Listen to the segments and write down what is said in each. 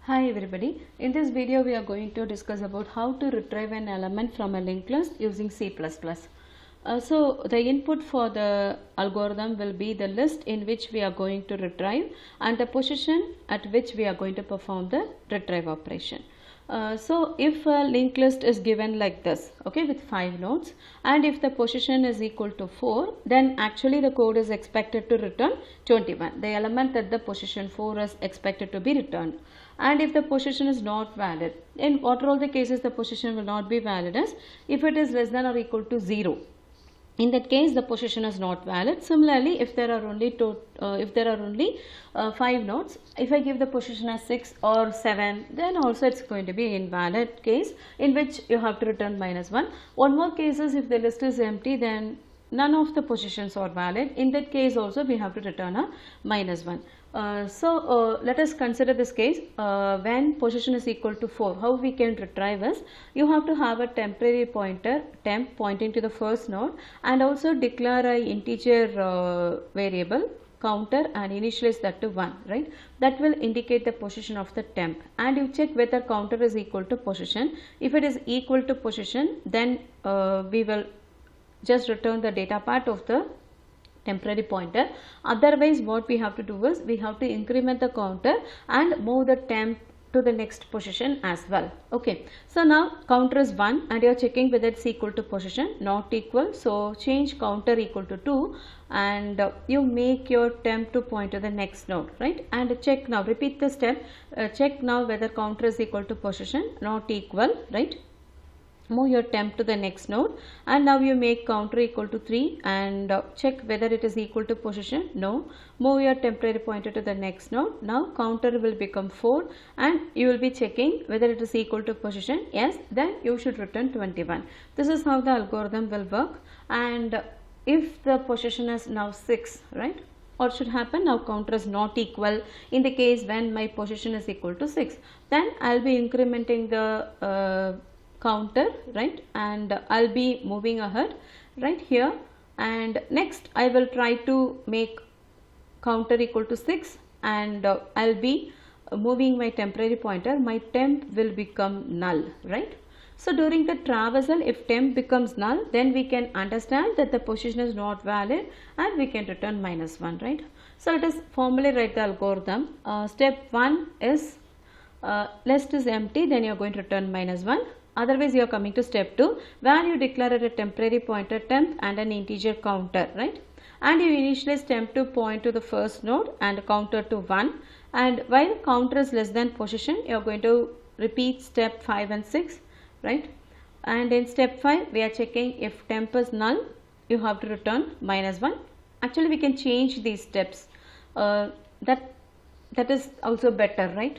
Hi everybody, in this video we are going to discuss about how to retrieve an element from a linked list using C++. So the input for the algorithm will be the list in which we are going to retrieve and the position at which we are going to perform the retrieve operation. So if a linked list is given like this, okay, with 5 nodes, and if the position is equal to 4, then actually the code is expected to return 21. The element at the position 4 is expected to be returned. And if the position is not valid, in what are all the cases the position will not be valid is if it is less than or equal to 0. In that case, the position is not valid. Similarly, if there are only 5 nodes, if I give the position as 6 or 7, then also it's going to be invalid case in which you have to return -1. One more case is if the list is empty, then none of the positions are valid. In that case also we have to return a -1. Let us consider this case when position is equal to 4. How we can retrieve is you have to have a temporary pointer temp pointing to the first node and also declare a integer variable counter and initialize that to 1, right? That will indicate the position of the temp, and you check whether counter is equal to position. If it is equal to position, then we will just return the data part of the temporary pointer. Otherwise what we have to do is we have to increment the counter and move the temp to the next position as well. Okay, so now counter is 1 and you are checking whether it's equal to position, not equal, so change counter equal to 2 and you make your temp to point to the next node, right? And check now, repeat the step, check now whether counter is equal to position, not equal, right? Move your temp to the next node and now you make counter equal to 3 and check whether it is equal to position, no. Move your temporary pointer to the next node. Now counter will become 4 and you will be checking whether it is equal to position, yes, then you should return 21. This is how the algorithm will work. And if the position is now 6, right, what should happen? Now counter is not equal. In the case when my position is equal to 6, then I'll be incrementing the counter, right, and I'll be moving ahead right here, and next I will try to make counter equal to 6 and I'll be moving my temporary pointer. My temp will become null, right? So during the traversal, if temp becomes null, then we can understand that the position is not valid and we can return -1, right? So let us formally write the algorithm. Step 1 is list is empty, then you are going to return -1. Otherwise you are coming to step 2 where you declare a temporary pointer temp and an integer counter, right? And you initialize temp to point to the first node and counter to 1, and while counter is less than position, you are going to repeat step 5 and 6, right? And in step 5 we are checking if temp is null, you have to return -1. Actually we can change these steps, that is also better, right?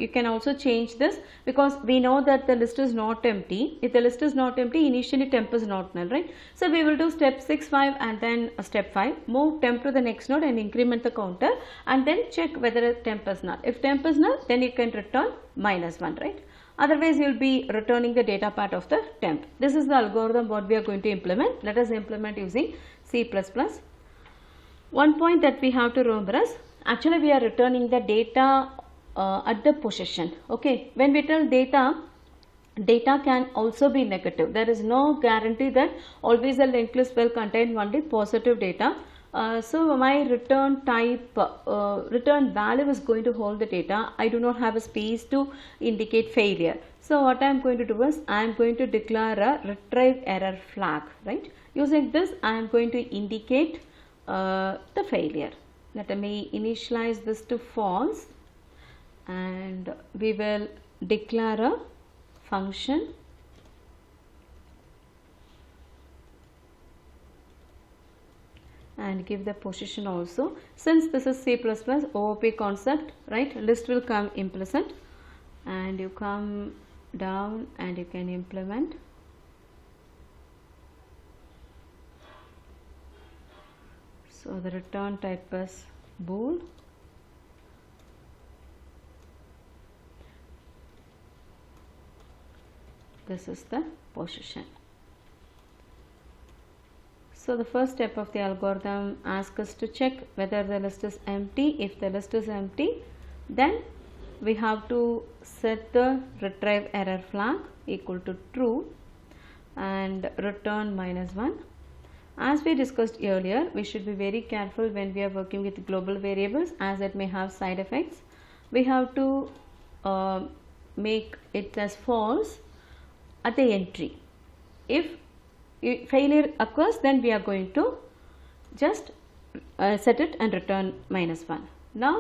You can also change this because we know that the list is not empty. If the list is not empty, initially temp is not null, right? So we will do step 6, 5 and then step 5, move temp to the next node and increment the counter and then check whether temp is null. If temp is null, then you can return -1, right? Otherwise you will be returning the data part of the temp. This is the algorithm what we are going to implement. Let us implement using C++. One point that we have to remember is actually we are returning the data at the position. Okay, when we tell data can also be negative. There is no guarantee that always a linked list will contain only positive data. So my return type, return value is going to hold the data. I do not have a space to indicate failure. So what I am going to do is I am going to declare a retrieve error flag, right? Using this I am going to indicate the failure. Let me initialize this to false and we will declare a function and give the position also. Since this is C++ OOP concept, right, list will come implicit and you come down and you can implement. So the return type is bool. This is the position. So the first step of the algorithm asks us to check whether the list is empty. If the list is empty, then we have to set the retrieve error flag equal to true and return -1. As we discussed earlier, we should be very careful when we are working with global variables as it may have side effects. We have to make it as false at the entry. If failure occurs, then we are going to just set it and return -1. Now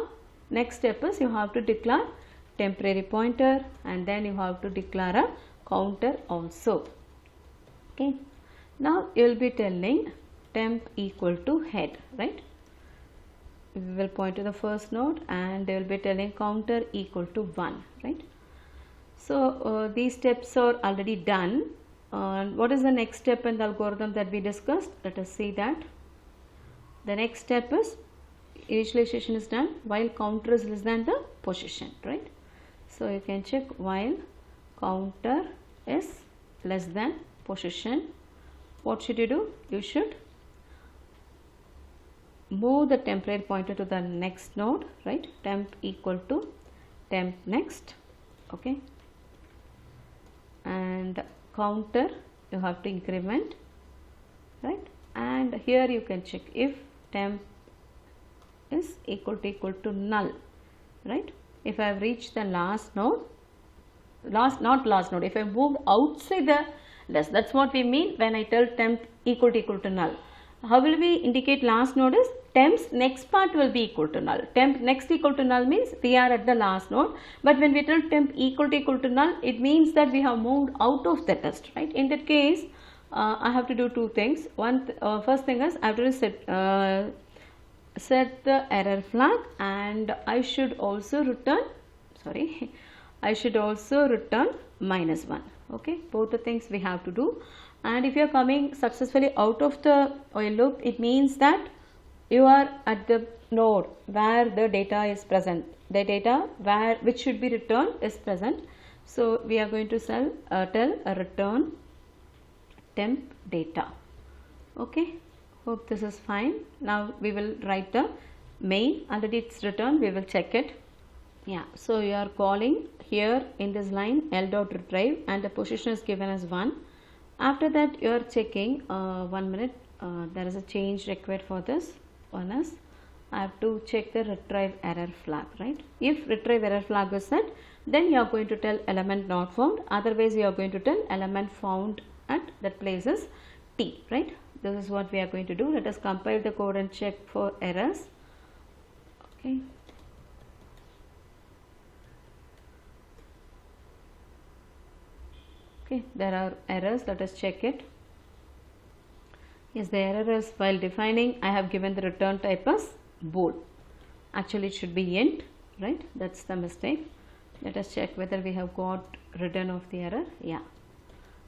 next step is you have to declare temporary pointer and then you have to declare a counter also. Okay. Now you will be telling temp equal to head, right? We will point to the first node and they will be telling counter equal to 1, right? So these steps are already done. What is the next step in the algorithm that we discussed? Let us see that. The next step is initialization is done while counter is less than the position, right? So you can check while counter is less than position. What should you do? You should move the temporary pointer to the next node, right? Temp equal to temp next, okay? And counter you have to increment, right? And here you can check if temp is equal to null, right? If I have reached the last node, not last node, if I moved outside the list, that's what we mean when I tell temp equal to null. How will we indicate last node is temp's next part will be equal to null. Temp next equal to null means we are at the last node, but when we tell temp equal to null, it means that we have moved out of the list, right? In that case, I have to do two things. First thing is I have to set the error flag and I should also return -1. Okay, both the things we have to do. And if you are coming successfully out of the while loop, it means that you are at the node where the data is present. The data which should be returned is present. So we are going to tell a return temp data. Okay, hope this is fine. Now we will write the main. Already it's returned, we will check it. Yeah, so you are calling here in this line l.retrieve and the position is given as 1. After that you are checking 1 minute, there is a change required for this. One is I have to check the retrieve error flag, right? If retrieve error flag is set, then you are going to tell element not found, otherwise you are going to tell element found at that place is T, right? This is what we are going to do. Let us compile the code and check for errors. Okay. Okay, there are errors. Let us check it. Yes, the error is while defining, I have given the return type as bool. Actually, it should be int, right? That's the mistake. Let us check whether we have got return of the error. Yeah.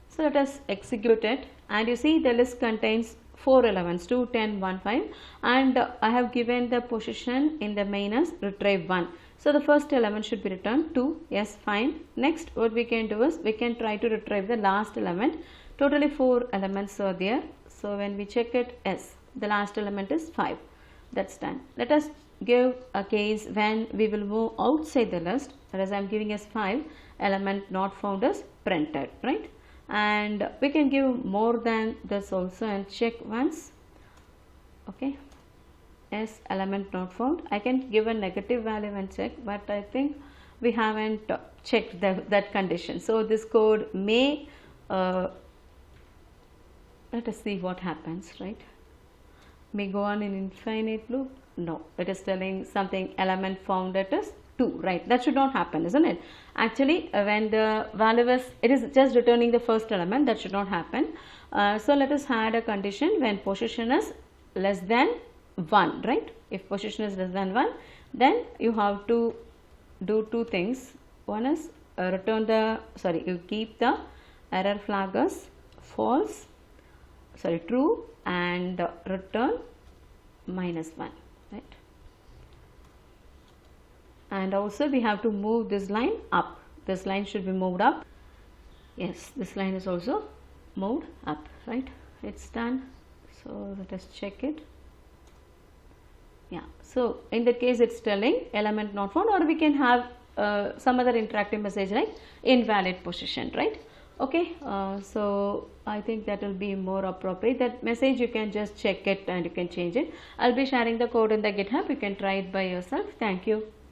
So let us execute it, and you see the list contains 4 elements 2, 10, 1, 5, and I have given the position in the main as retrieve 1. So the first element should be returned 2. Yes, fine. Next, what we can do is we can try to retrieve the last element. Totally 4 elements are there. So when we check it, yes, the last element is 5. That's done. Let us give a case when we will move outside the list. Whereas I am giving as 5 element not found is printed, right? And we can give more than this also and check once. Okay, yes, element not found. I can give a negative value and check, but I think we haven't checked that condition. So this code may let us see what happens, right? May go on in infinite loop. No, it is telling something element found at is 2, right? That should not happen, isn't it? Actually, when the value is, it is just returning the first element. That should not happen. So let us add a condition when position is less than 1, right? If position is less than 1, then you have to do two things. One is return the, you keep the error flag as false, true, and return -1, right? And also we have to move this line up. This line should be moved up. Yes, this line is also moved up, right? It's done. So let us check it. Yeah, so in that case it's telling element not found, or we can have some other interactive message like invalid position, right? Okay, so I think that will be more appropriate. That message you can just check it and you can change it. I'll be sharing the code in the GitHub. You can try it by yourself. Thank you.